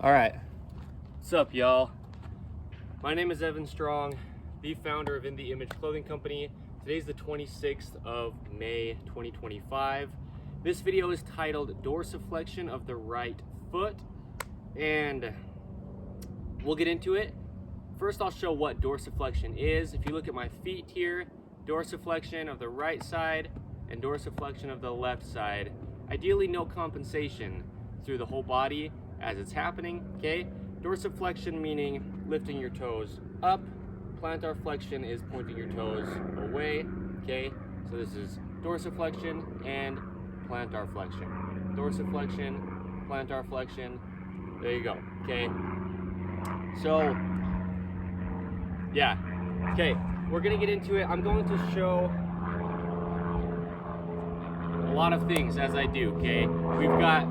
All right, what's up, y'all? My name is Evan Strong, the founder of In the Image Clothing Company. Today's the 26th of May, 2025. This video is titled Dorsiflexion of the Right Foot, and we'll get into it. First, I'll show what dorsiflexion is. If you look at my feet here, dorsiflexion of the right side and dorsiflexion of the left side. Ideally, no compensation through the whole body as it's happening, okay? Dorsiflexion meaning lifting your toes up. Plantar flexion is pointing your toes away, okay? So this is dorsiflexion and plantar flexion. Dorsiflexion, plantar flexion, there you go, okay? So, yeah, okay, we're gonna get into it. I'm going to show a lot of things as I do, okay? We've got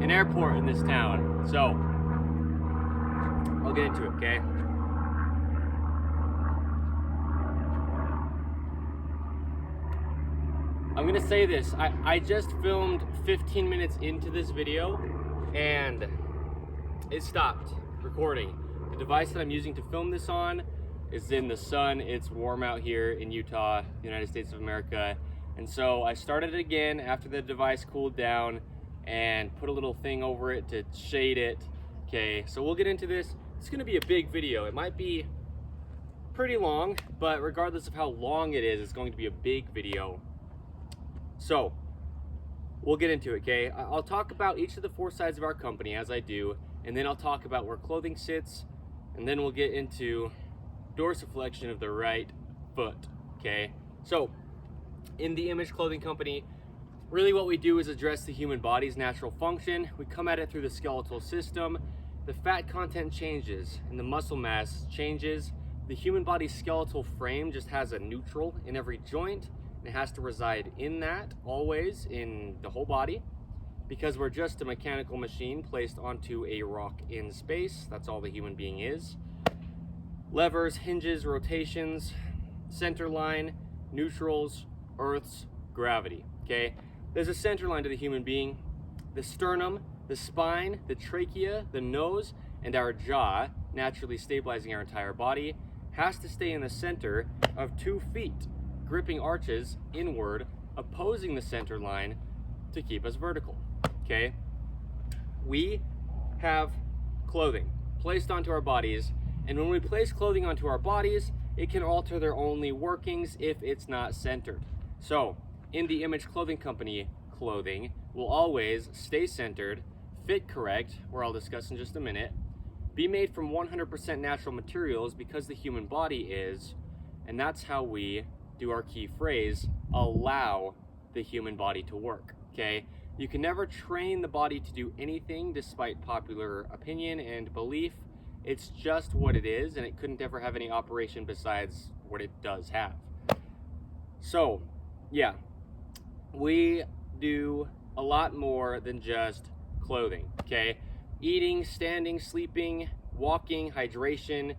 an airport in this town, so I'll get into it, okay? I'm gonna say this, I just filmed 15 minutes into this video and it stopped recording. The device that I'm using to film this on is in the sun. It's warm out here in Utah, United States of America. And so I started it again after the device cooled down and put a little thing over it to shade it. Okay, so we'll get into this. It's gonna be a big video. It might be pretty long, but regardless of how long it is, it's going to be a big video. So we'll get into it, okay? I'll talk about each of the four sides of our company as I do, and then I'll talk about where clothing sits, and then we'll get into dorsiflexion of the right foot, okay? So, in the Image Clothing Company, really what we do is address the human body's natural function. We come at it through the skeletal system. The fat content changes and the muscle mass changes. The human body's skeletal frame just has a neutral in every joint, and it has to reside in that always in the whole body, because we're just a mechanical machine placed onto a rock in space. That's all the human being is. Levers, hinges, rotations, center line, neutrals, earths, gravity, okay? There's a center line to the human being. The sternum, the spine, the trachea, the nose, and our jaw, naturally stabilizing our entire body, has to stay in the center of 2 feet, gripping arches inward, opposing the center line to keep us vertical, okay? We have clothing placed onto our bodies, and when we place clothing onto our bodies, it can alter their only workings if it's not centered. So, in the Image Clothing Company, clothing will always stay centered, fit correct, where I'll discuss in just a minute, be made from 100% natural materials because the human body is, and that's how we do our key phrase, allow the human body to work, okay? You can never train the body to do anything despite popular opinion and belief. It's just what it is, and it couldn't ever have any operation besides what it does have. So, yeah, we do a lot more than just clothing, okay? Eating, standing, sleeping, walking, hydration,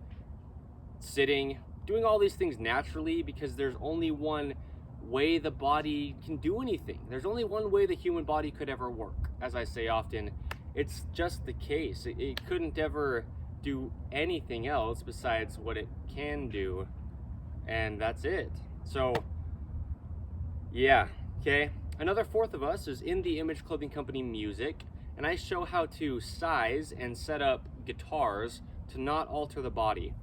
sitting, doing all these things naturally because there's only one way the body can do anything. There's only one way the human body could ever work. As I say often, it's just the case. It couldn't ever do anything else besides what it can do, and that's it. So, yeah, okay. Another fourth of us is in the Image Clothing Company music, and I show how to size and set up guitars to not alter the body.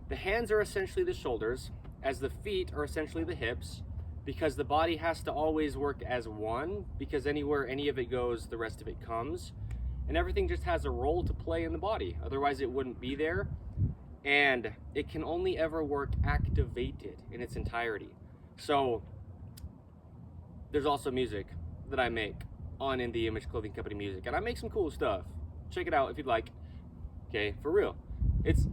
The hands are essentially the shoulders, as the feet are essentially the hips, because the body has to always work as one, because anywhere any of it goes, the rest of it comes, and everything just has a role to play in the body. Otherwise it wouldn't be there, and it can only ever work activated in its entirety. So there's also music that I make on In the Image Clothing Company music, and I make some cool stuff. Check it out if you'd like. Okay, for real. It's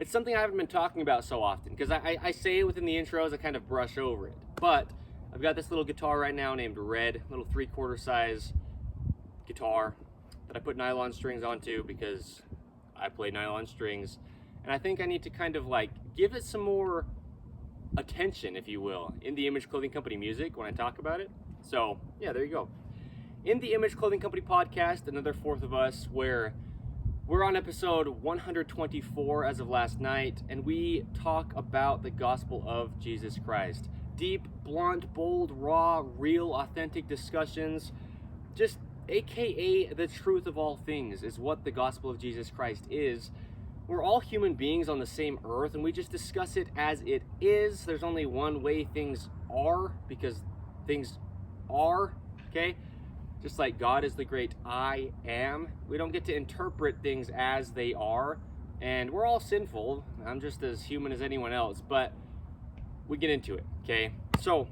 something I haven't been talking about so often, because I say it within the intros, I kind of brush over it. But I've got this little guitar right now named Red, little 3/4 size guitar that I put nylon strings onto because I play nylon strings. And I think I need to kind of like give it some more attention, if you will, in the Image Clothing Company music when I talk about it. So yeah, there you go. In the Image Clothing Company podcast, another fourth of us, where we're on episode 124 as of last night, and we talk about the gospel of Jesus Christ. Deep, blunt, bold, raw, real, authentic discussions, just AKA the truth of all things is what the gospel of Jesus Christ is. We're all human beings on the same earth, and we just discuss it as it is. There's only one way things are, because things are, okay? Just like God is the great I am. We don't get to interpret things as they are, and we're all sinful. I'm just as human as anyone else, but we get into it, okay? So,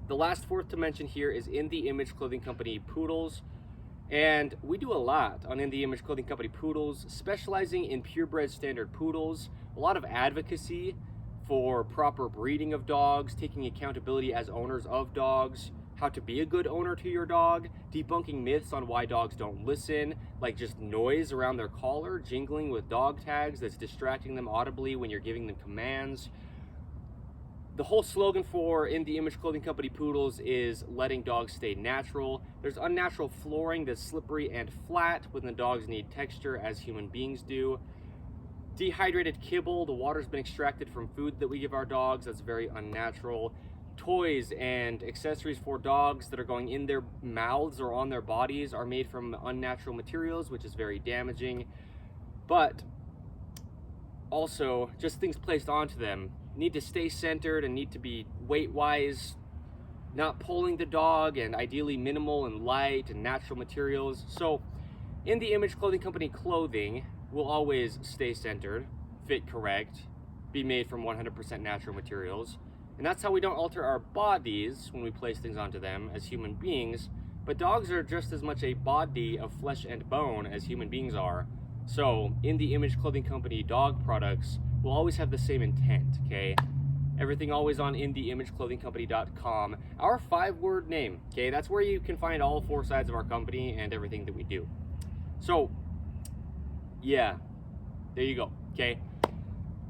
the last fourth to mention here is In the Image Clothing Company Poodles, and we do a lot on In the Image Clothing Company Poodles, specializing in purebred standard poodles, a lot of advocacy for proper breeding of dogs, taking accountability as owners of dogs, how to be a good owner to your dog, debunking myths on why dogs don't listen, like just noise around their collar, jingling with dog tags that's distracting them audibly when you're giving them commands. The whole slogan for In the Image Clothing Company Poodles is letting dogs stay natural. There's unnatural flooring that's slippery and flat when the dogs need texture as human beings do. Dehydrated kibble, the water's been extracted from food that we give our dogs, that's very unnatural. Toys and accessories for dogs that are going in their mouths or on their bodies are made from unnatural materials, which is very damaging. But also, just things placed onto them need to stay centered and need to be weight-wise, not pulling the dog, and ideally minimal and light and natural materials. So, In the Image Clothing Company clothing will always stay centered, fit correct, be made from 100% natural materials. And that's how we don't alter our bodies when we place things onto them as human beings. But dogs are just as much a body of flesh and bone as human beings are. So, In the Image Clothing Company dog products will always have the same intent, okay? Everything always on InTheImageClothingCompany.com. Our 5-word name, okay? That's where you can find all 4 sides of our company and everything that we do. So, yeah, there you go, okay?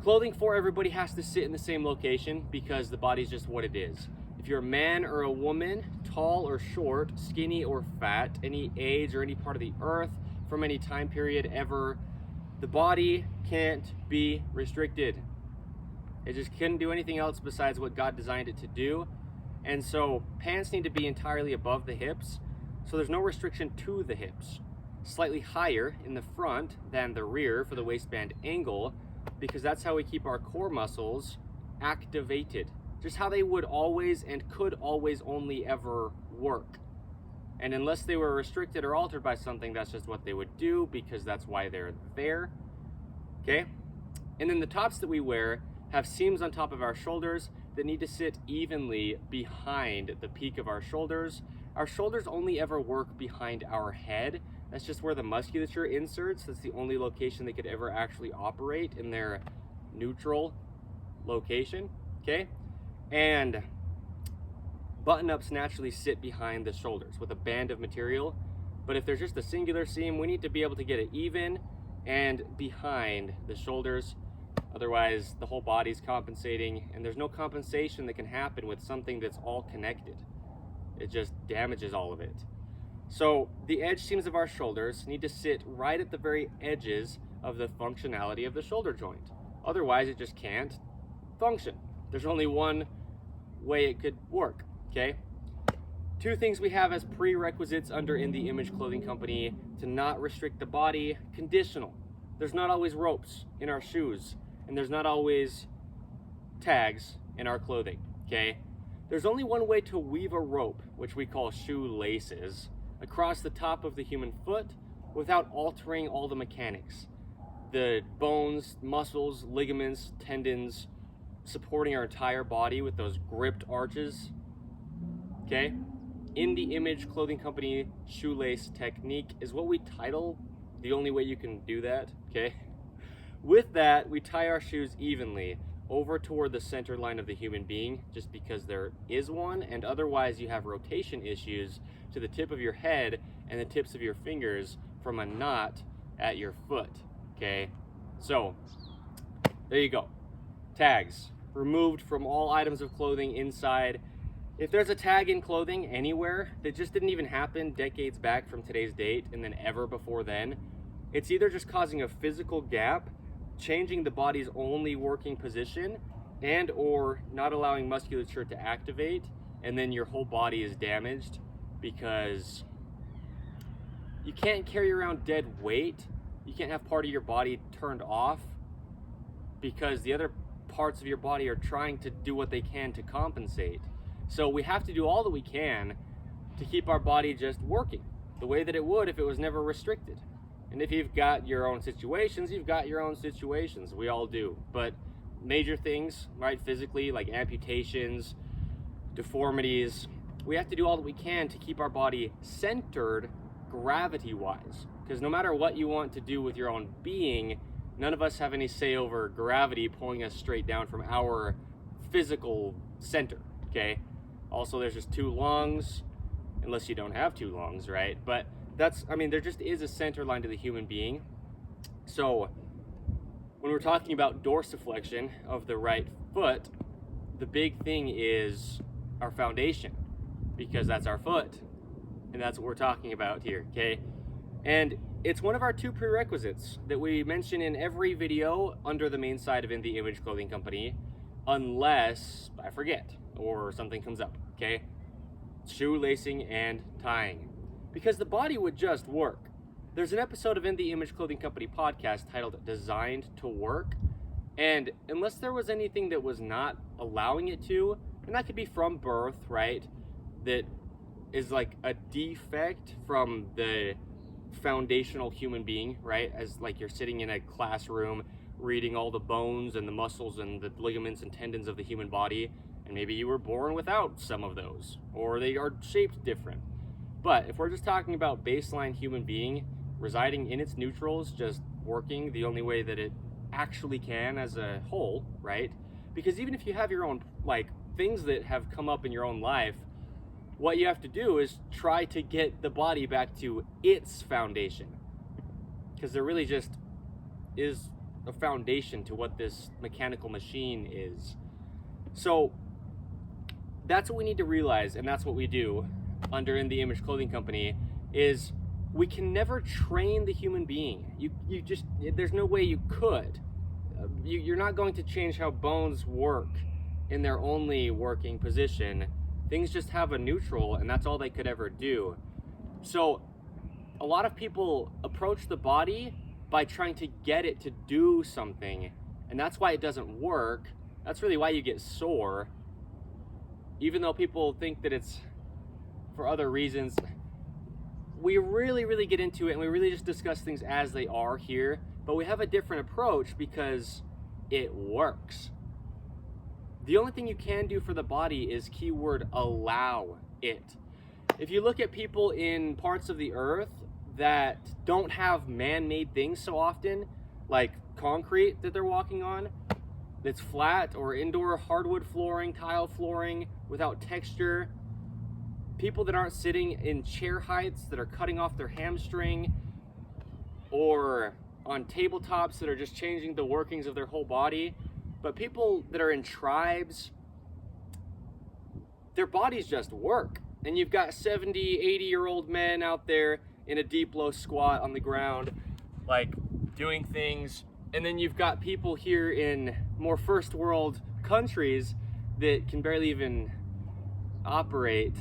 Clothing for everybody has to sit in the same location because the body's just what it is. If you're a man or a woman, tall or short, skinny or fat, any age or any part of the earth, from any time period ever, the body can't be restricted. It just couldn't do anything else besides what God designed it to do. And so pants need to be entirely above the hips, so there's no restriction to the hips. Slightly higher in the front than the rear for the waistband angle, because that's how we keep our core muscles activated. Just how they would always and could always only ever work. And unless they were restricted or altered by something, that's just what they would do, because that's why they're there. Okay? And then the tops that we wear have seams on top of our shoulders that need to sit evenly behind the peak of our shoulders. Our shoulders only ever work behind our head. That's just where the musculature inserts. That's the only location they could ever actually operate in their neutral location, okay? And button-ups naturally sit behind the shoulders with a band of material, but if there's just a singular seam, we need to be able to get it even and behind the shoulders. Otherwise, the whole body's compensating, and there's no compensation that can happen with something that's all connected. It just damages all of it. So the edge seams of our shoulders need to sit right at the very edges of the functionality of the shoulder joint. Otherwise, it just can't function. There's only one way it could work, okay? 2 things we have as prerequisites under In the Image Clothing Company to not restrict the body: conditional. There's not always ropes in our shoes, and there's not always tags in our clothing, okay? There's only one way to weave a rope, which we call shoelaces, across the top of the human foot without altering all the mechanics. The bones, muscles, ligaments, tendons, supporting our entire body with those gripped arches, okay? In the Image Clothing Company shoelace technique is what we title the only way you can do that, okay? With that, we tie our shoes evenly over toward the center line of the human being, just because there is one, and otherwise you have rotation issues to the tip of your head and the tips of your fingers from a knot at your foot, okay? So, there you go. Tags removed from all items of clothing inside. If there's a tag in clothing anywhere that just didn't even happen decades back from today's date and then ever before then, it's either just causing a physical gap, changing the body's only working position, and or not allowing musculature to activate, and then your whole body is damaged because you can't carry around dead weight. You can't have part of your body turned off because the other parts of your body are trying to do what they can to compensate. So we have to do all that we can to keep our body just working the way that it would if it was never restricted. And if you've got your own situations, you've got your own situations. We all do. But major things, right, physically, like amputations, deformities, we have to do all that we can to keep our body centered gravity-wise. Because no matter what you want to do with your own being, none of us have any say over gravity pulling us straight down from our physical center, okay? Also, there's just two lungs, unless you don't have two lungs, right? But that's, I mean, there just is a center line to the human being. So when we're talking about dorsiflexion of the right foot, the big thing is our foundation, because that's our foot, and that's what we're talking about here, okay? And it's one of our two prerequisites that we mention in every video under the main side of In The Image Clothing Company, unless I forget or something comes up, okay? Shoelacing and tying. Because the body would just work. There's an episode of In The Image Clothing Company podcast titled Designed to Work, and unless there was anything that was not allowing it to, and that could be from birth, right, that is like a defect from the foundational human being, right, as like you're sitting in a classroom reading all the bones and the muscles and the ligaments and tendons of the human body, and maybe you were born without some of those, or they are shaped different. But if we're just talking about baseline human being residing in its neutrals, just working the only way that it actually can as a whole, right? Because even if you have your own, like, things that have come up in your own life, what you have to do is try to get the body back to its foundation. Because there really just is a foundation to what this mechanical machine is. So that's what we need to realize, and that's what we do under In The Image Clothing Company, is we can never train the human being. You just, there's no way you could. You're not going to change how bones work in their only working position. Things just have a neutral, and that's all they could ever do. So a lot of people approach the body by trying to get it to do something, and that's why it doesn't work. That's really why you get sore, even though people think that it's for other reasons. We really get into it, and we really just discuss things as they are here, but we have a different approach because it works. The only thing you can do for the body is keyword allow it. If you look at people in parts of the earth that don't have man-made things so often, like concrete that they're walking on, that's flat, or indoor hardwood flooring, tile flooring without texture, people that aren't sitting in chair heights that are cutting off their hamstring, or on tabletops that are just changing the workings of their whole body, but people that are in tribes, their bodies just work. And you've got 70, 80-year-old men out there in a deep low squat on the ground, like doing things. And then you've got people here in more first world countries that can barely even operate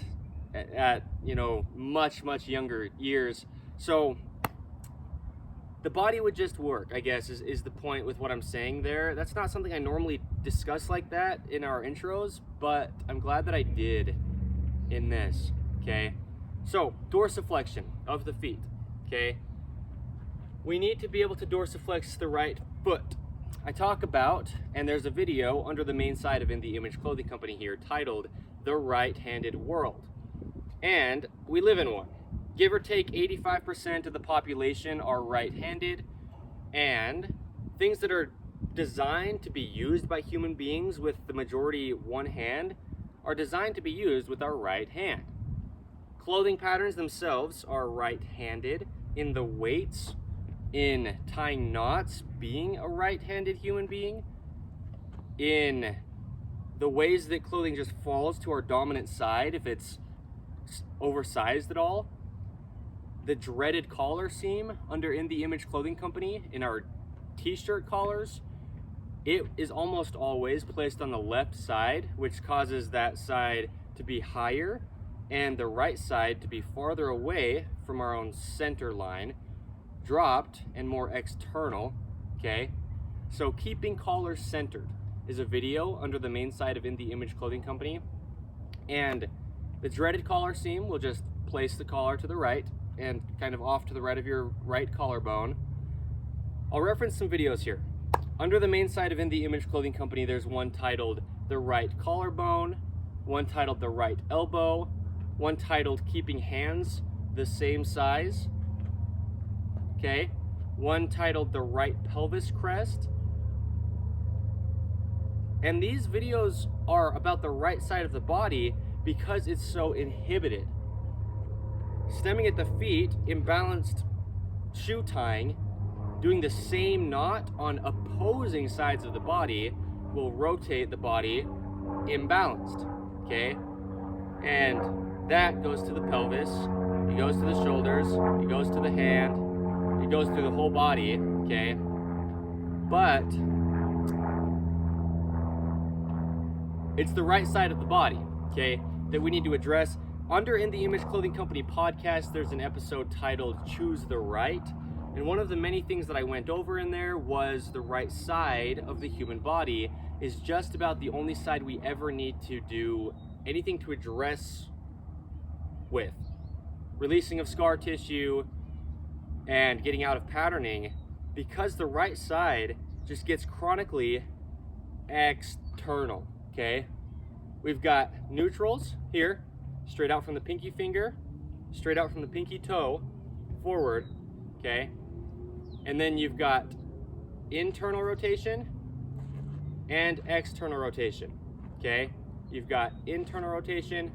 at you know, much younger years. So the body would just work, I guess, is the point with what I'm saying there. That's not something I normally discuss like that in our intros, but I'm glad that I did in this, okay? So, dorsiflexion of the feet, okay? We need to be able to dorsiflex the right foot. I talk about, and there's a video under the main side of In The Image Clothing Company here titled The Right-Handed World. And we live in one. Give or take 85% of the population are right-handed, and things that are designed to be used by human beings with the majority one hand are designed to be used with our right hand. Clothing patterns themselves are right-handed, in the weights, in tying knots, being a right-handed human being, in the ways that clothing just falls to our dominant side if it's oversized at all. The dreaded collar seam under In The Image Clothing Company in our t-shirt collars, it is almost always placed on the left side, which causes that side to be higher and the right side to be farther away from our own center line, dropped and more external, okay? So keeping collars centered is a video under the main side of In The Image Clothing Company. And the dreaded collar seam will just place the collar to the right and kind of off to the right of your right collarbone. I'll reference some videos here. Under the main side of In The Image Clothing Company, there's one titled The Right Collarbone, one titled The Right Elbow, one titled Keeping Hands the Same Size, okay? One titled The Right Pelvis Crest. And these videos are about the right side of the body because it's so inhibited. Stemming at the feet, imbalanced shoe tying, doing the same knot on opposing sides of the body will rotate the body imbalanced, okay? And that goes to the pelvis, it goes to the shoulders, it goes to the hand, it goes through the whole body, okay? But it's the right side of the body, okay, that we need to address. Under In The Image Clothing Company podcast, there's an episode titled Choose the Right. And one of the many things that I went over in there was the right side of the human body is just about the only side we ever need to do anything to address with. Releasing of scar tissue and getting out of patterning, because the right side just gets chronically external, okay? We've got neutrals here, straight out from the pinky finger, straight out from the pinky toe, forward, okay? And then you've got internal rotation and external rotation, okay? You've got internal rotation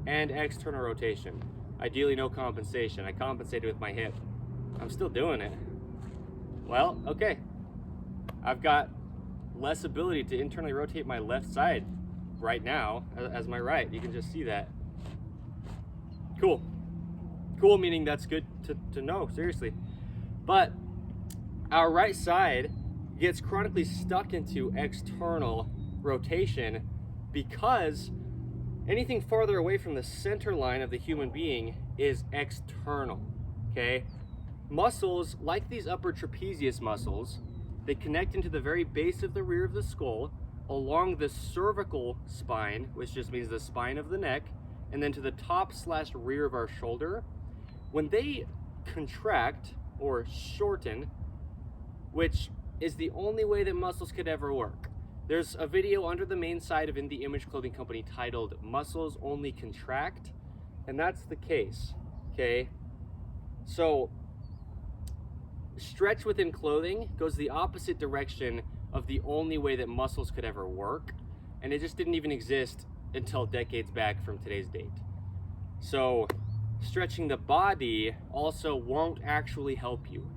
and external rotation. Ideally no compensation. I compensated with my hip. I'm still doing it. Well, okay. I've got less ability to internally rotate my left side right now as my right. You can just see that. Cool. Cool meaning that's good to know, seriously. But our right side gets chronically stuck into external rotation because anything farther away from the center line of the human being is external, okay? Muscles, like these upper trapezius muscles, they connect into the very base of the rear of the skull, along the cervical spine, which just means the spine of the neck, and then to the top/rear of our shoulder. When they contract or shorten, which is the only way that muscles could ever work. There's a video under the main side of In The Image Clothing Company titled Muscles Only Contract, and that's the case, okay? So, stretch within clothing goes the opposite direction of the only way that muscles could ever work, and it just didn't even exist until decades back from today's date. So, stretching the body also won't actually help you.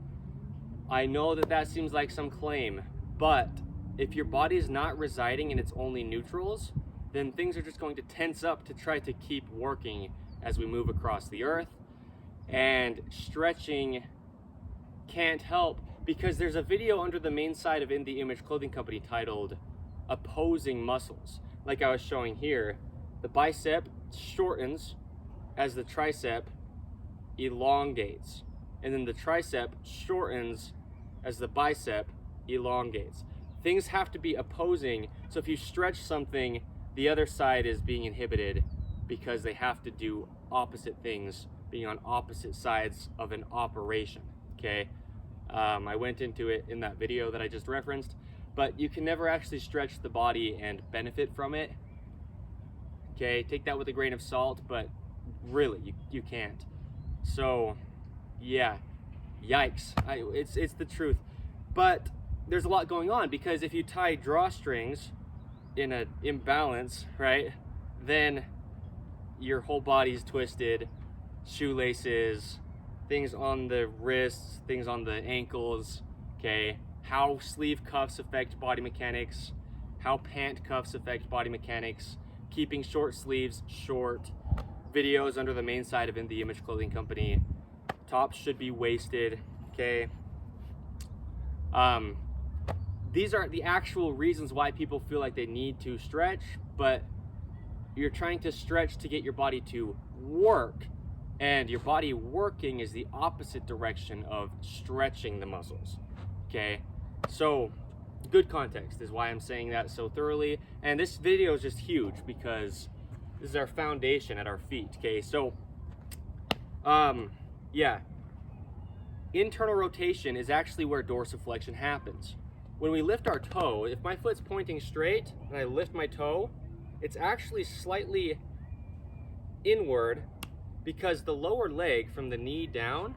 I know that that seems like some claim, but if your body is not residing in its only neutrals, then things are just going to tense up to try to keep working as we move across the earth. And stretching can't help because there's a video under the main side of In The Image Clothing Company titled Opposing Muscles. Like I was showing here, the bicep shortens as the tricep elongates. And then the tricep shortens as the bicep elongates. Things have to be opposing. So if you stretch something, the other side is being inhibited because they have to do opposite things, being on opposite sides of an operation, okay? I went into it in that video that I just referenced, but you can never actually stretch the body and benefit from it, okay? Take that with a grain of salt, but really, you can't. So, yeah, yikes, it's the truth. But there's a lot going on because if you tie drawstrings in an imbalance, right, then your whole body's twisted, shoelaces, things on the wrists, things on the ankles, okay, how sleeve cuffs affect body mechanics, how pant cuffs affect body mechanics, keeping short sleeves short, videos under the main side of In The Image Clothing Company, tops should be waisted, okay? These are the actual reasons why people feel like they need to stretch, but you're trying to stretch to get your body to work, and your body working is the opposite direction of stretching the muscles, okay? So good context is why I'm saying that so thoroughly, and this video is just huge because this is our foundation at our feet, okay? So yeah, internal rotation is actually where dorsiflexion happens. When we lift our toe, if my foot's pointing straight and I lift my toe, it's actually slightly inward because the lower leg from the knee down,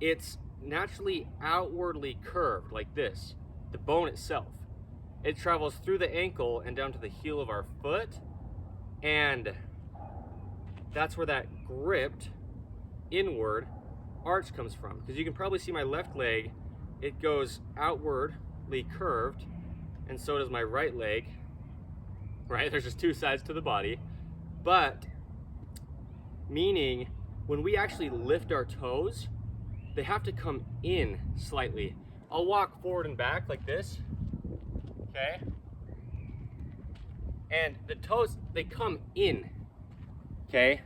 it's naturally outwardly curved like this, the bone itself. It travels through the ankle and down to the heel of our foot, and that's where that gripped inward arch comes from. Because you can probably see my left leg, it goes outwardly curved, and so does my right leg, right? There's just two sides to the body, but meaning when we actually lift our toes, they have to come in slightly. I'll walk forward and back like this, okay? And the toes, they come in, okay?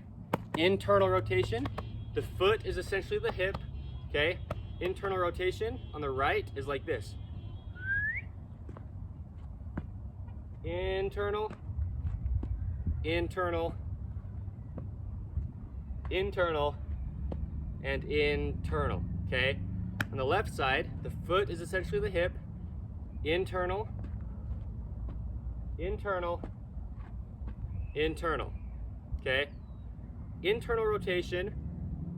Internal rotation, the foot is essentially the hip, okay? Internal rotation on the right is like this. Internal, internal, internal, and internal, okay? On the left side, the foot is essentially the hip, internal, internal, internal, okay? Internal rotation,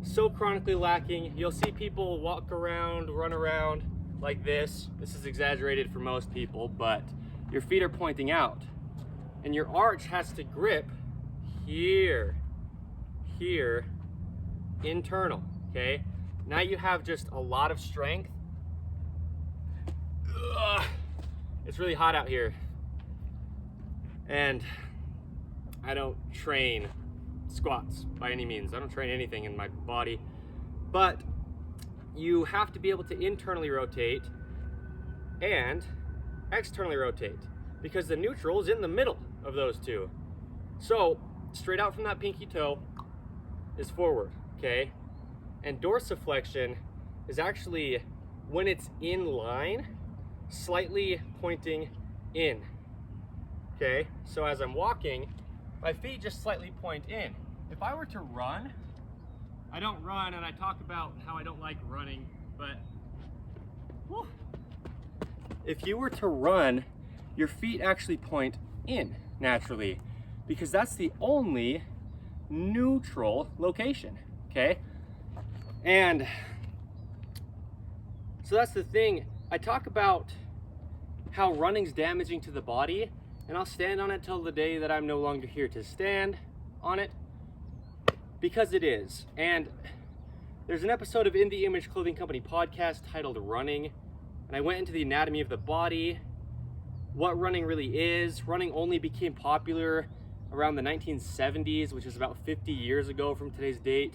so chronically lacking. You'll see people walk around, run around like this. This is exaggerated for most people, but your feet are pointing out, and your arch has to grip here, here, internal, okay? Now you have just a lot of strength. Ugh. It's really hot out here, and I don't train squats by any means. I don't train anything in my body, but you have to be able to internally rotate and externally rotate because the neutral is in the middle of those two. So straight out from that pinky toe is forward, okay? And dorsiflexion is actually when it's in line, slightly pointing in, okay? So as I'm walking, my feet just slightly point in. If I were to run, I don't run, and I talk about how I don't like running, but whew, if you were to run, your feet actually point in naturally because that's the only neutral location, okay? And so that's the thing. I talk about how running's damaging to the body, and I'll stand on it till the day that I'm no longer here to stand on it, because it is. And there's an episode of In The Image Clothing Company podcast titled Running, and I went into the anatomy of the body, what running really is. Running only became popular around the 1970s, which is about 50 years ago from today's date.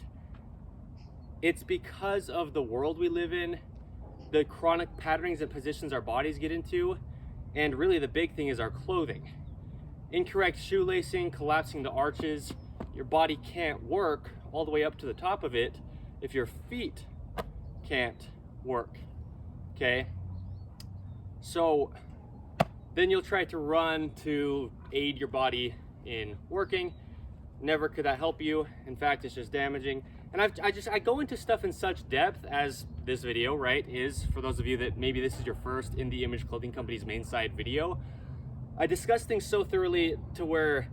It's because of the world we live in, the chronic patternings and positions our bodies get into, and really the big thing is our clothing. Incorrect shoelacing, collapsing the arches, your body can't work all the way up to the top of it if your feet can't work, okay? So then you'll try to run to aid your body in working. Never could that help you. In fact, it's just damaging. And I go into stuff in such depth as this video, right, is for those of you that maybe this is your first In The Image Clothing Company's main side video. I discuss things so thoroughly to where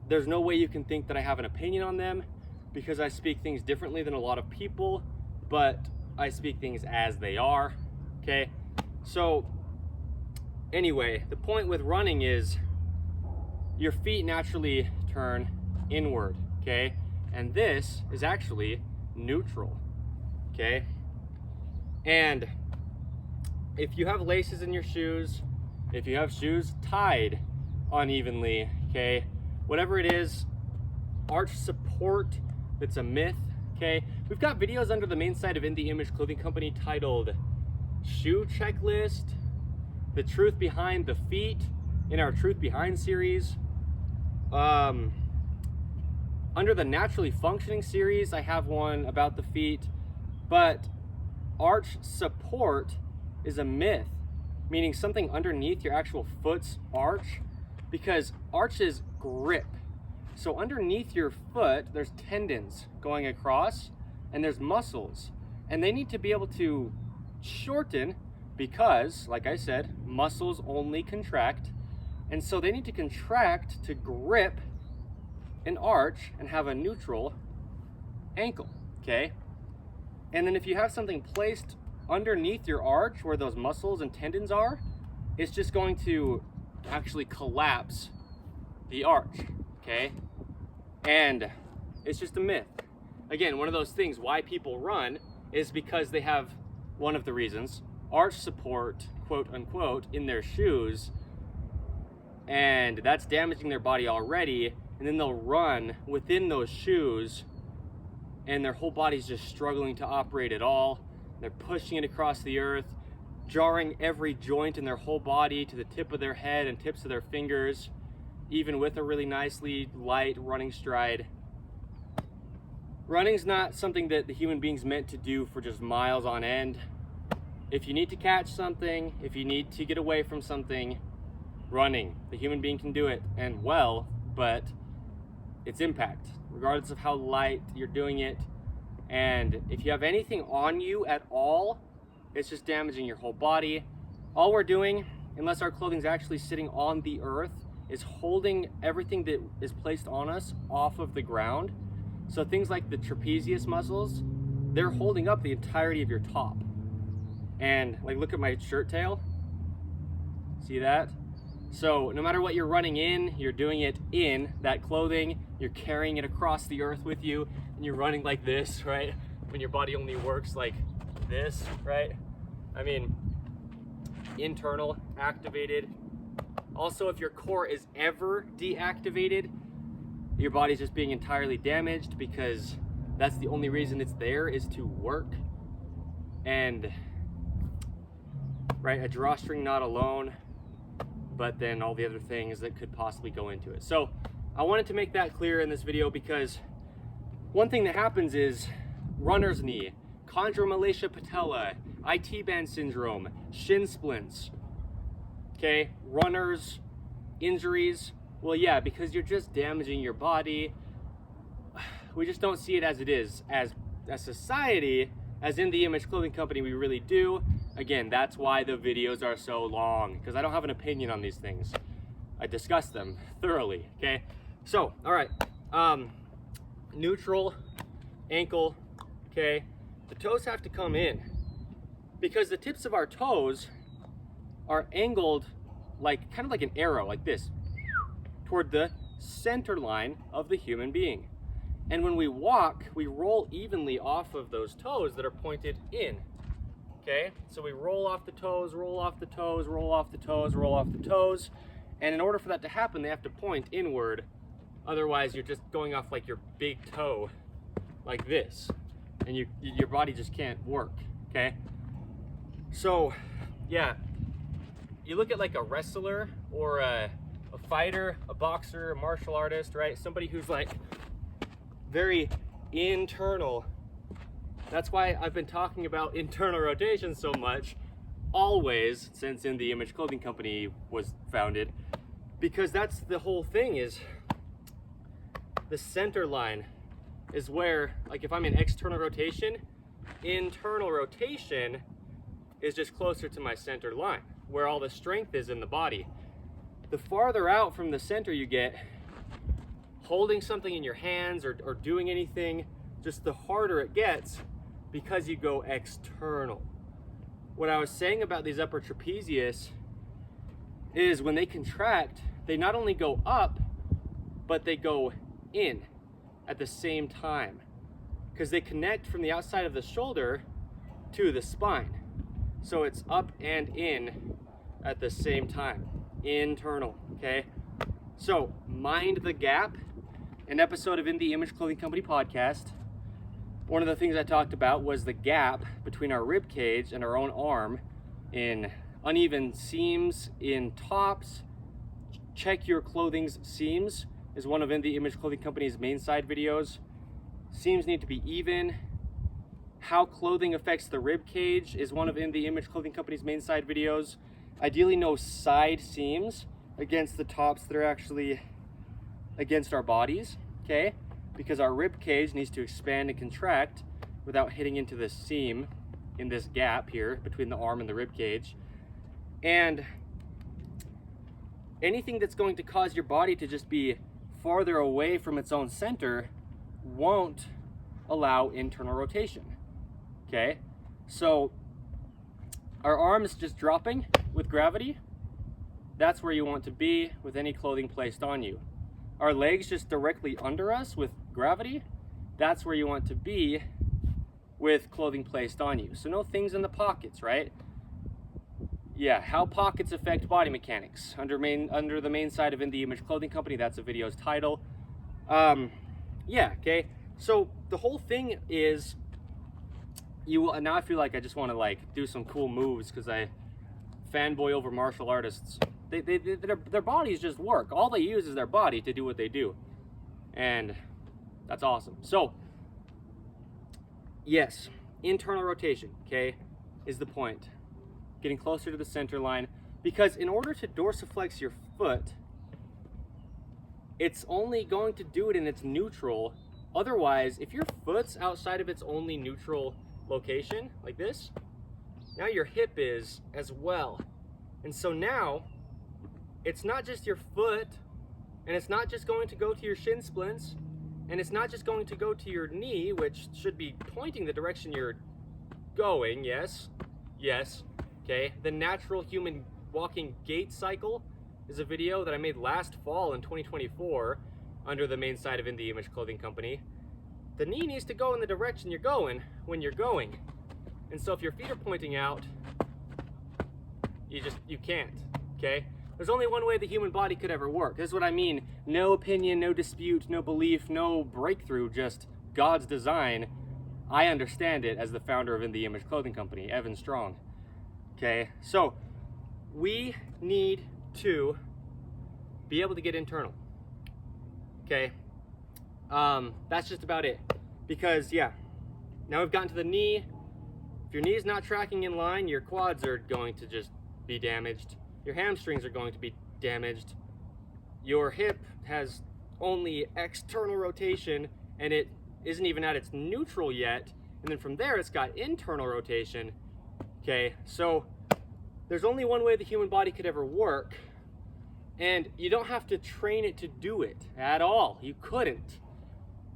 there's no way you can think that I have an opinion on them because I speak things differently than a lot of people, but I speak things as they are, okay? So anyway, the point with running is your feet naturally turn inward, okay? And this is actually neutral, okay? And if you have laces in your shoes, if you have shoes tied unevenly, okay, whatever it is, arch support, it's a myth, okay? We've got videos under the main site of In The Image Clothing Company titled Shoe Checklist, The Truth Behind the Feet, in our Truth Behind series. Under the Naturally Functioning series, I have one about the feet, but arch support is a myth, meaning something underneath your actual foot's arch, because arches grip. So underneath your foot, there's tendons going across and there's muscles, and they need to be able to shorten because, like I said, muscles only contract. And so they need to contract to grip an arch and have a neutral ankle, okay? And then if you have something placed underneath your arch where those muscles and tendons are, it's just going to actually collapse the arch, okay? And it's just a myth. Again, one of those things why people run is because they have, one of the reasons, arch support, quote unquote, in their shoes, and that's damaging their body already, and then they'll run within those shoes and their whole body's just struggling to operate at all. They're pushing it across the earth, jarring every joint in their whole body to the tip of their head and tips of their fingers, even with a really nicely light running stride. Running's not something that the human being's meant to do for just miles on end. If you need to catch something, if you need to get away from something, running, the human being can do it, and well, but it's impact, regardless of how light you're doing it. And if you have anything on you at all, it's just damaging your whole body. All we're doing, unless our clothing's actually sitting on the earth, is holding everything that is placed on us off of the ground. So things like the trapezius muscles, they're holding up the entirety of your top. And like, look at my shirt tail. See that? So no matter what you're running in, you're doing it in that clothing, you're carrying it across the earth with you, and you're running like this, right? When your body only works like this, right? I mean, internal, activated. Also, if your core is ever deactivated, your body's just being entirely damaged, because that's the only reason it's there, is to work. And, right, a drawstring not alone, but then all the other things that could possibly go into it. So I wanted to make that clear in this video, because one thing that happens is runner's knee, chondromalacia patella, IT band syndrome, shin splints, okay, runners, injuries. Well, yeah, because you're just damaging your body. We just don't see it as it is. As a society, as In The Image Clothing Company, we really do. Again, that's why the videos are so long, because I don't have an opinion on these things. I discuss them thoroughly, okay? So, all right, neutral ankle, okay? The toes have to come in, because the tips of our toes are angled like, kind of like an arrow, like this, toward the center line of the human being. And when we walk, we roll evenly off of those toes that are pointed in. Okay, so we roll off the toes, roll off the toes, roll off the toes, roll off the toes. And in order for that to happen, they have to point inward. Otherwise, you're just going off like your big toe, like this. And your body just can't work, okay? So, yeah, you look at like a wrestler or a fighter, a boxer, a martial artist, right? Somebody who's like very internal. That's why I've been talking about internal rotation so much, always, since In The Image Clothing Company was founded, because that's the whole thing, is the center line is where, like if I'm in external rotation, internal rotation is just closer to my center line, where all the strength is in the body. The farther out from the center you get, holding something in your hands or doing anything, just the harder it gets, because you go external. What I was saying about these upper trapezius is when they contract, they not only go up, but they go in at the same time, because they connect from the outside of the shoulder to the spine. So it's up and in at the same time. Internal, okay? So, mind the gap. An episode of In the Image Clothing Company podcast, one of the things I talked about was the gap between our rib cage and our own arm in uneven seams, in tops. Check your clothing's seams is one of In the Image Clothing Company's main side videos. Seams need to be even. How clothing affects the rib cage is one of In the Image Clothing Company's main side videos. Ideally no side seams against the tops that are actually against our bodies, okay? Because our rib cage needs to expand and contract without hitting into the seam in this gap here between the arm and the rib cage. And anything that's going to cause your body to just be farther away from its own center won't allow internal rotation, okay? So our arm is just dropping with gravity. That's where you want to be with any clothing placed on you. Our legs just directly under us with gravity. That's where you want to be with clothing placed on you. So no things in the pockets, right? Yeah, how pockets affect body mechanics. Under the main side of In the Image Clothing Company, that's a video's title. Yeah, okay. So the whole thing is, now I feel like I just want to like do some cool moves because I fanboy over martial artists. Their bodies just work. All they use is their body to do what they do. And that's awesome. So, yes, internal rotation, okay, is the point. Getting closer to the center line. Because in order to dorsiflex your foot, it's only going to do it in its neutral. Otherwise, if your foot's outside of its only neutral location, like this, now your hip is as well. And so now, it's not just your foot, and it's not just going to go to your shin splints, and it's not just going to go to your knee, which should be pointing the direction you're going, yes, okay? The natural human walking gait cycle is a video that I made last fall in 2024 under the main side of In the Image Clothing Company. The knee needs to go in the direction you're going when you're going. And so if your feet are pointing out, you can't, okay? There's only one way the human body could ever work. This is what I mean. No opinion, no dispute, no belief, no breakthrough, just God's design. I understand it as the founder of In the Image Clothing Company, Evan Strong. Okay, so we need to be able to get internal. Okay, that's just about it. Because, yeah, now we've gotten to the knee. If your knee is not tracking in line, your quads are going to just be damaged. Your hamstrings are going to be damaged. Your hip has only external rotation and it isn't even at its neutral yet. And then from there, it's got internal rotation. Okay, so there's only one way the human body could ever work. And you don't have to train it to do it at all. You couldn't.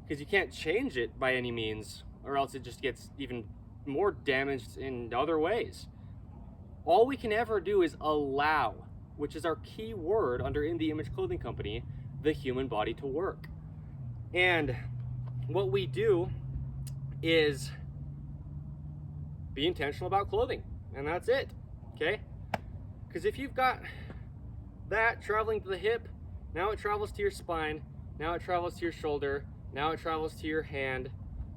Because you can't change it by any means, or else it just gets even more damaged in other ways. All we can ever do is allow, which is our key word under In the Image Clothing Company, the human body to work. And what we do is be intentional about clothing, and that's it, okay? Because if you've got that traveling to the hip, now it travels to your spine, now it travels to your shoulder, now it travels to your hand,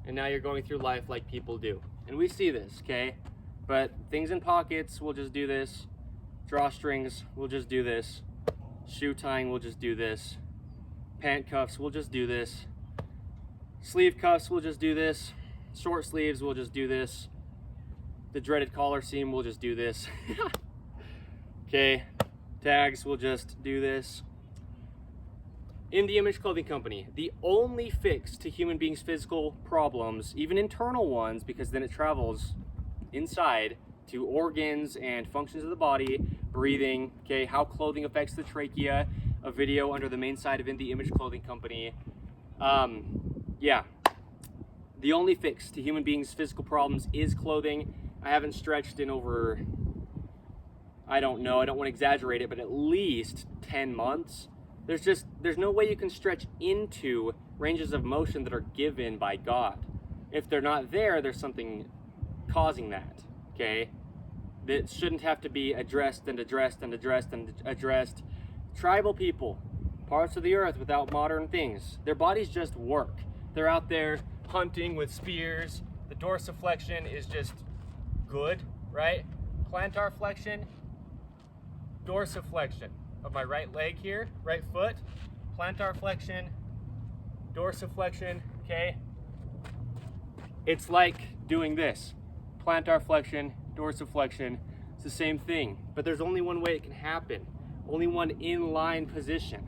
and now you're going through life like people do. And we see this, okay? But things in pockets, we'll just do this. Drawstrings, we'll just do this. Shoe tying, we'll just do this. Pant cuffs, we'll just do this. Sleeve cuffs, we'll just do this. Short sleeves, we'll just do this. The dreaded collar seam, we'll just do this. Okay, tags, we'll just do this. In the Image Clothing Company, the only fix to human beings' physical problems, even internal ones, because then it travels inside to organs and functions of the body, breathing, okay, how clothing affects the trachea, a video under the main side of In the Image Clothing Company. Yeah, the only fix to human beings' physical problems is clothing. I haven't stretched in over, I don't know, I don't want to exaggerate it, but at least 10 months. There's no way you can stretch into ranges of motion that are given by God. If they're not there, there's something causing that, okay? that shouldn't have to be addressed and addressed and addressed and addressed. Tribal people, parts of the earth without modern things. Their bodies just work. They're out there hunting with spears. The dorsiflexion is just good, right? Plantar flexion, dorsiflexion of my right leg here, right foot. Plantar flexion, dorsiflexion, okay? It's like doing this. Plantar flexion, dorsiflexion, it's the same thing, but there's only one way it can happen. Only one inline position.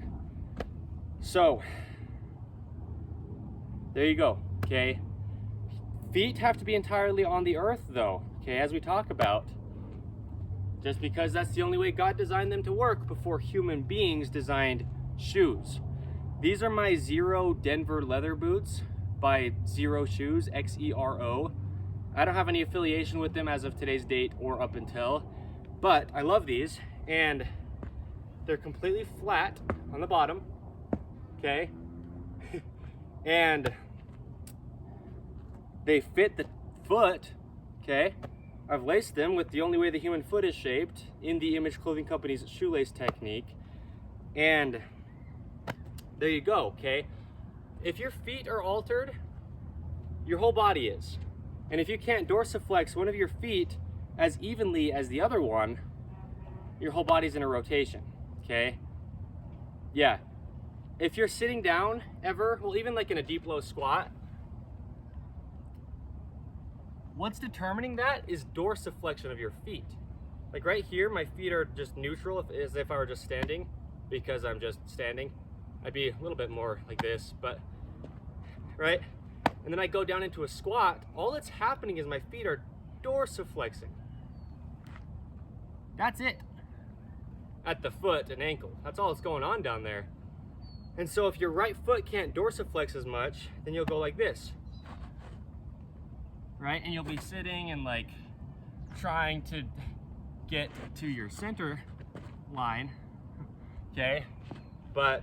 So, there you go, okay? Feet have to be entirely on the earth though, okay, as we talk about, just because that's the only way God designed them to work before human beings designed shoes. These are my Xero Denver leather boots by Xero Shoes, Xero. I don't have any affiliation with them as of today's date or up until, but I love these, and they're completely flat on the bottom, okay? And they fit the foot, okay? I've laced them with the only way the human foot is shaped in the Image Clothing Company's shoelace technique. And there you go, okay? If your feet are altered, your whole body is. And if you can't dorsiflex one of your feet as evenly as the other one, your whole body's in a rotation, okay? Yeah. If you're sitting down ever, well, even like in a deep low squat, what's determining that is dorsiflexion of your feet. Like right here, my feet are just neutral as if I were just standing, because I'm just standing. I'd be a little bit more like this, but, right? And then I go down into a squat, all that's happening is my feet are dorsiflexing. That's it. At the foot and ankle. That's all that's going on down there. And so if your right foot can't dorsiflex as much, then you'll go like this. Right? And you'll be sitting and like trying to get to your center line. Okay? But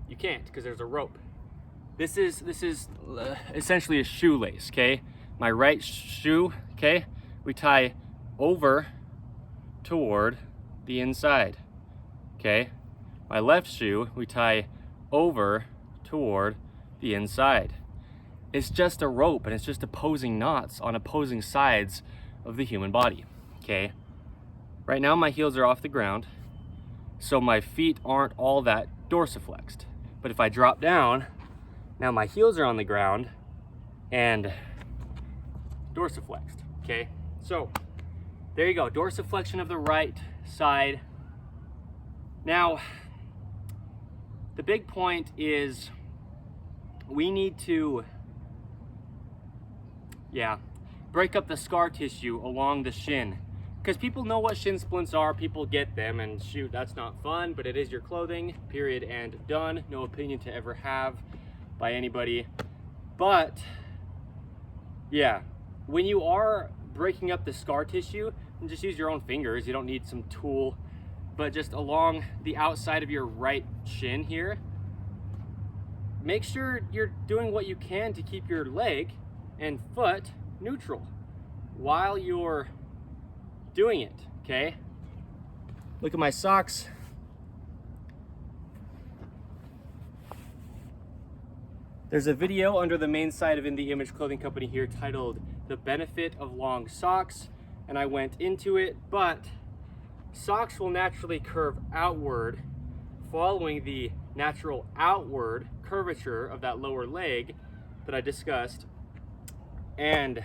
you can't because there's a rope. This is essentially a shoelace, okay? My right shoe, okay, we tie over toward the inside, okay? My left shoe, we tie over toward the inside. It's just a rope, and it's just opposing knots on opposing sides of the human body, okay? Right now my heels are off the ground, so my feet aren't all that dorsiflexed. But if I drop down, now my heels are on the ground and dorsiflexed, okay? So there you go, dorsiflexion of the right side. Now, the big point is we need to, break up the scar tissue along the shin. Because people know what shin splints are, people get them, and shoot, that's not fun, but it is your clothing, period, and done. No opinion to ever have by anybody. But yeah, when you are breaking up the scar tissue, and just use your own fingers, you don't need some tool, but just along the outside of your right shin here, make sure you're doing what you can to keep your leg and foot neutral while you're doing it, okay? Look at my socks. There's a video under the main site of In the Image Clothing Company here titled The Benefit of Long Socks, and I went into it, but socks will naturally curve outward following the natural outward curvature of that lower leg that I discussed. And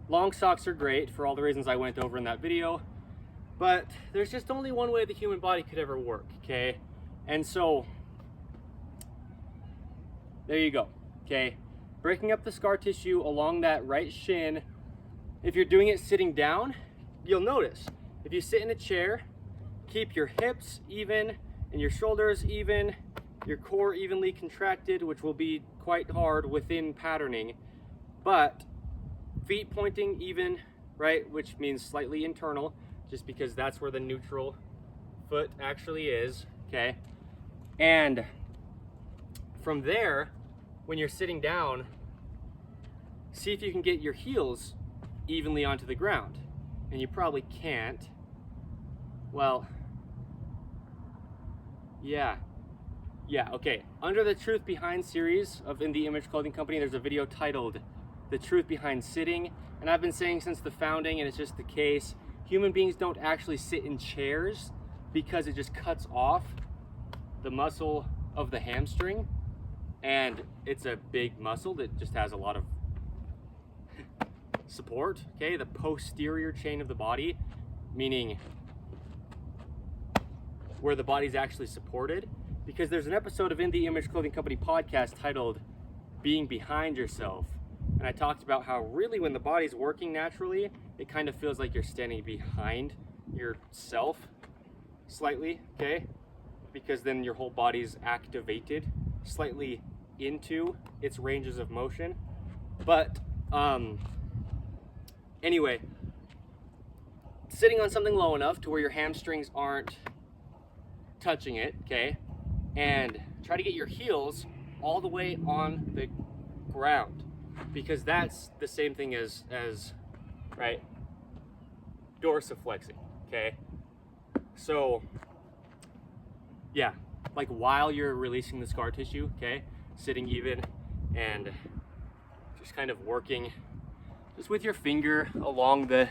long socks are great for all the reasons I went over in that video, but there's just only one way the human body could ever work, okay? And so there you go, okay? Breaking up the scar tissue along that right shin. If you're doing it sitting down, you'll notice, if you sit in a chair, keep your hips even and your shoulders even, your core evenly contracted, which will be quite hard within patterning, but feet pointing even, right, which means slightly internal, just because that's where the neutral foot actually is, okay? And from there, when you're sitting down, see if you can get your heels evenly onto the ground. And you probably can't. Well, yeah, okay. Under the Truth Behind series of In the Image Clothing Company, there's a video titled The Truth Behind Sitting. And I've been saying since the founding, and it's just the case, human beings don't actually sit in chairs because it just cuts off the muscle of the hamstring. And it's a big muscle that just has a lot of support, okay? The posterior chain of the body, meaning where the body's actually supported. Because there's an episode of In the Image Clothing Company podcast titled Being Behind Yourself. And I talked about how really when the body's working naturally, it kind of feels like you're standing behind yourself slightly, okay? Because then your whole body's activated slightly into its ranges of motion. But anyway, sitting on something low enough to where your hamstrings aren't touching it, okay? And try to get your heels all the way on the ground, because that's the same thing as right, dorsiflexing, okay? So yeah, like while you're releasing the scar tissue, okay, sitting even and just kind of working just with your finger along the,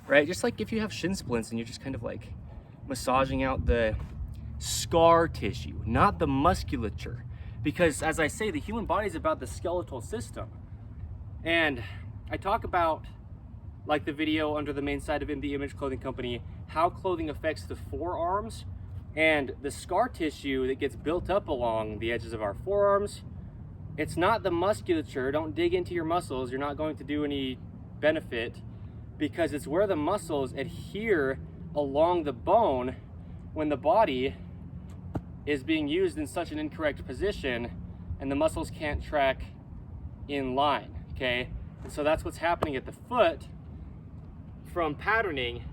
right, just like if you have shin splints and you're just kind of like massaging out the scar tissue, not the musculature. Because as I say, the human body is about the skeletal system. And I talk about, like the video under the main side of In the Image Clothing Company, how clothing affects the forearms and the scar tissue that gets built up along the edges of our forearms. It's not the musculature. Don't dig into your muscles. You're not going to do any benefit, because it's where the muscles adhere along the bone when the body is being used in such an incorrect position and the muscles can't track in line, okay? And so that's what's happening at the foot from patterning.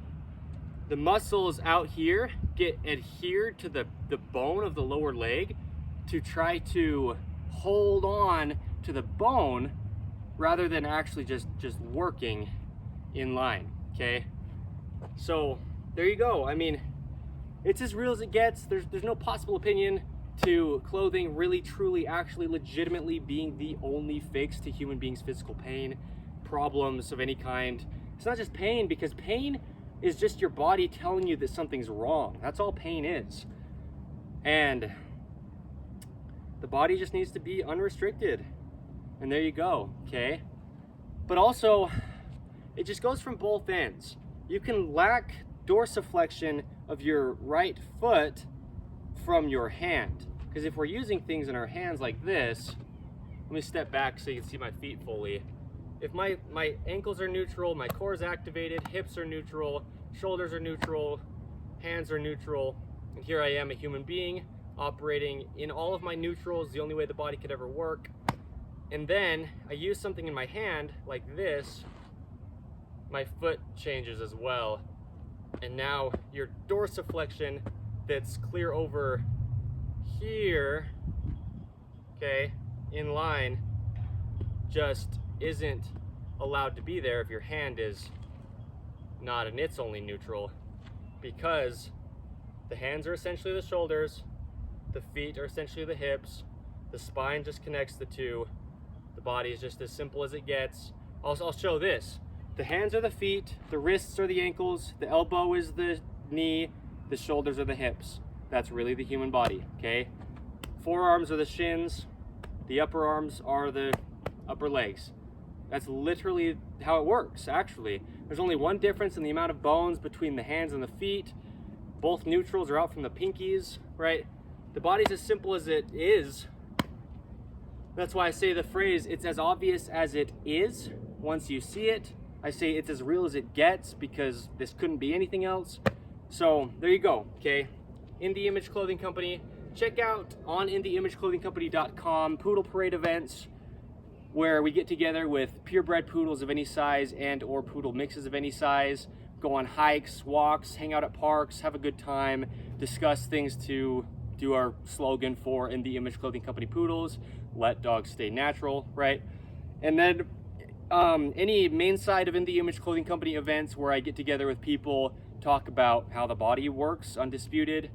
The muscles out here get adhered to the bone of the lower leg to try to hold on to the bone rather than actually just working in line, okay? So there you go. I mean, it's as real as it gets. There's no possible opinion to clothing really, truly, actually, legitimately being the only fix to human beings' physical pain, problems of any kind. It's not just pain, because pain is just your body telling you that something's wrong. That's all pain is. And the body just needs to be unrestricted. And there you go, okay? But also, it just goes from both ends. You can lack dorsiflexion of your right foot from your hand. Because if we're using things in our hands like this, let me step back so you can see my feet fully. If my ankles are neutral, my core is activated, hips are neutral, shoulders are neutral, hands are neutral, and here I am, a human being, operating in all of my neutrals, the only way the body could ever work. And then I use something in my hand like this, my foot changes as well. And now your dorsiflexion that's clear over here, okay, in line, just isn't allowed to be there if your hand is not in its only neutral, because the hands are essentially the shoulders, the feet are essentially the hips, the spine just connects the two, the body is just as simple as it gets. I'll show this. The hands are the feet, the wrists are the ankles, the elbow is the knee, the shoulders are the hips. That's really the human body, okay? Forearms are the shins, the upper arms are the upper legs. That's literally how it works, actually. There's only one difference in the amount of bones between the hands and the feet. Both neutrals are out from the pinkies, right? The body's as simple as it is. That's why I say the phrase, it's as obvious as it is once you see it. I say it's as real as it gets, because this couldn't be anything else. So there you go, okay? In the Image Clothing Company. Check out on InTheImageClothingCompany.com Poodle Parade events, where we get together with purebred poodles of any size and or poodle mixes of any size, go on hikes, walks, hang out at parks, have a good time, discuss things to do our slogan for In the Image Clothing Company poodles, let dogs stay natural, right? And then any main side of In the Image Clothing Company events where I get together with people, talk about how the body works, undisputed,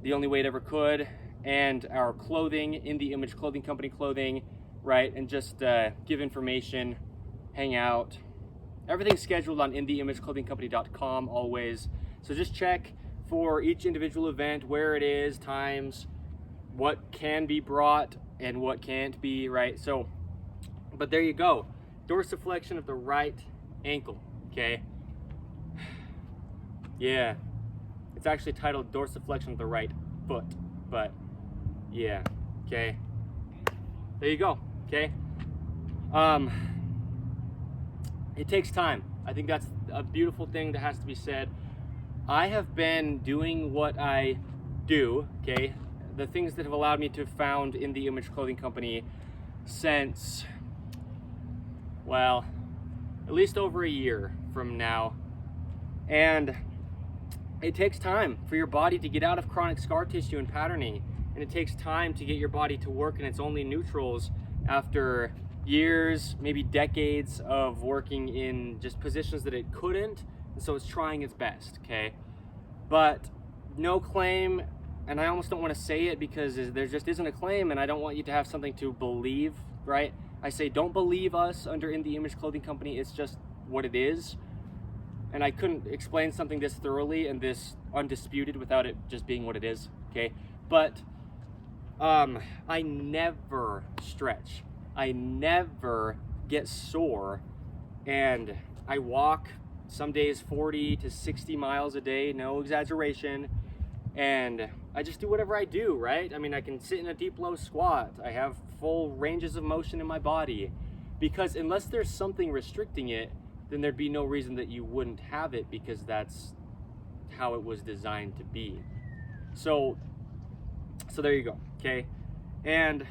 the only way it ever could, and our clothing, In the Image Clothing Company clothing, right? And just give information, hang out. Everything's scheduled on InTheImageClothingCompany.com always. So just check for each individual event, where it is, times, what can be brought and what can't be, right? So, but there you go. Dorsiflexion of the right ankle, okay? Yeah, it's actually titled dorsiflexion of the right foot, but yeah, okay. There you go, okay? It takes time. I think that's a beautiful thing that has to be said. I have been doing what I do, okay? The things that have allowed me to found In the Image Clothing Company since, well, at least over a year from now. And it takes time for your body to get out of chronic scar tissue and patterning. And it takes time to get your body to work in its only neutrals after years, maybe decades of working in just positions that it couldn't. And so it's trying its best, okay? But no claim, and I almost don't want to say it because there just isn't a claim, and I don't want you to have something to believe, right? I say don't believe us under In the Image Clothing Company. It's just what it is. And I couldn't explain something this thoroughly and this undisputed without it just being what it is, okay? But I never stretch. I never get sore, and I walk some days 40 to 60 miles a day, no exaggeration, and I just do whatever I do, right? I mean, I can sit in a deep low squat. I have full ranges of motion in my body, because unless there's something restricting it, then there'd be no reason that you wouldn't have it, because that's how it was designed to be. So there you go, okay? And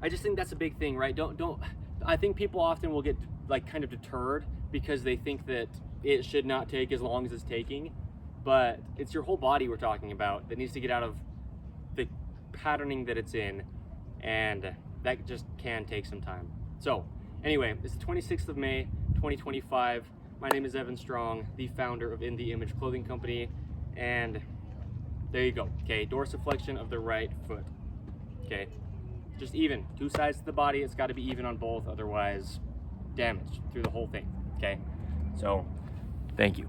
I just think that's a big thing, right? I think people often will get like kind of deterred because they think that it should not take as long as it's taking, but it's your whole body we're talking about that needs to get out of the patterning that it's in, and that just can take some time. So anyway, it's the 26th of May, 2025. My name is Evan Strong, the founder of In the Image Clothing Company, and there you go, okay? Dorsiflexion of the right foot, okay? Just even, two sides to the body, it's gotta be even on both, otherwise damage through the whole thing, okay? So, thank you.